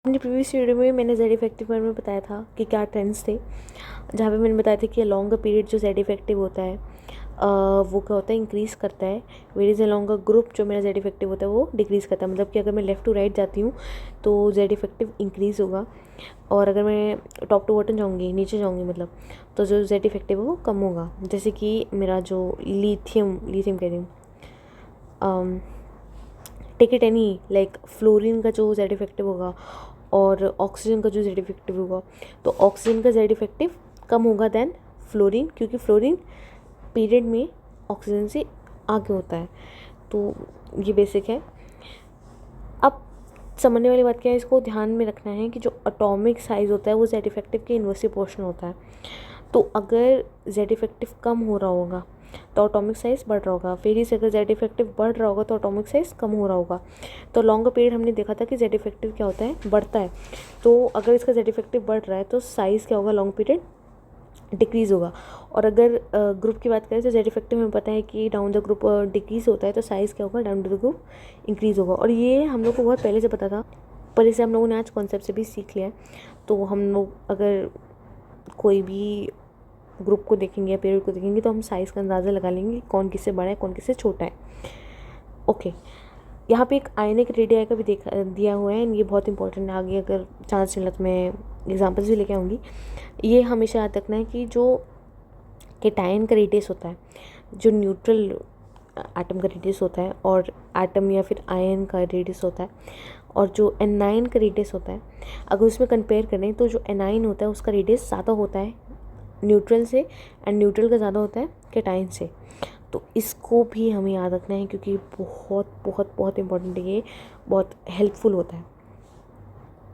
अपनी previous video में मैंने जेड इफेक्टिव बारे में बताया था कि क्या ट्रेंड्स थे, जहाँ पे मैंने बताया था कि लॉन्गर पीरियड जो जेड इफेक्टिव होता है वो क्या होता है, इंक्रीज़ करता है। वेरीज लॉन्गर ग्रुप जो मेरा जेड इफेक्टिव होता है वो डिक्रीज़ करता है। मतलब कि अगर मैं लेफ़्ट टू राइट जाती हूँ तो जेड इफेक्टिव इंक्रीज़ होगा, और अगर मैं टॉप टू बॉटम जाऊँगी, नीचे जाऊँगी मतलब, तो जो जेड इफेक्टिव है वो कम होगा। जैसे कि मेरा जो लिथियम कह रही हूँ, take it any like fluorine का जो जेड इफेक्टिव होगा और ऑक्सीजन का जो जेड इफेक्टिव होगा, तो ऑक्सीजन का जेड इफेक्टिव कम होगा देन फ्लोरीन, क्योंकि फ्लोरीन पीरियड में ऑक्सीजन से आगे होता है। तो ये बेसिक है। अब समझने वाली बात क्या है, इसको ध्यान में रखना है कि जो एटॉमिक साइज़ होता है वो जेड इफेक्टिव के इन्वर्सली प्रोपोर्शनल होता है। तो अगर जेड इफेक्टिव कम हो रहा होगा तो एटॉमिक साइज़ बढ़ रहा होगा, फिर इस अगर जेड इफेक्टिव बढ़ रहा होगा तो एटॉमिक साइज़ कम हो रहा होगा। तो लॉन्गर पीरियड हमने देखा था कि जेड इफेक्टिव क्या होता है, बढ़ता है। तो अगर इसका जेड इफेक्टिव बढ़ रहा है तो साइज़ क्या होगा, लॉन्ग पीरियड डिक्रीज़ होगा। और अगर ग्रुप की बात करें तो जेड इफेक्टिव हमें पता है कि डाउन द ग्रुप डिक्रीज़ होता है, तो साइज़ क्या होगा, डाउन द ग्रुप इंक्रीज़ होगा। और ये हम लोग को बहुत पहले से पता था, पर इसे हम लोगों ने आज कॉन्सेप्ट से भी सीख लिया है। तो हम लोग अगर कोई भी ग्रुप को देखेंगे या पीरियड को देखेंगे तो हम साइज़ का अंदाज़ा लगा लेंगे कि कौन किससे बड़ा है, कौन किससे छोटा है। ओके, यहाँ पे एक आयनिक रेडियाई का भी दिया हुआ है, ये बहुत इंपॉर्टेंट है। आगे अगर चांस चला तो मैं एग्जांपल्स भी लेके आऊँगी। ये हमेशा याद रखना है कि जो केटायन का रेडियस होता है, जो न्यूट्रल एटम का रेडियस होता है, और एटम या फिर आयन का रेडियस होता है, और जो एनाइन का रेडियस होता है, अगर उसमें कंपेयर करें तो जो एनाइन होता है उसका रेडियस ज़्यादा होता है न्यूट्रल से, एंड न्यूट्रल का ज़्यादा होता है केटायन से। तो इसको भी हमें याद रखना है, क्योंकि बहुत बहुत बहुत इंपॉर्टेंट है, ये बहुत हेल्पफुल होता है।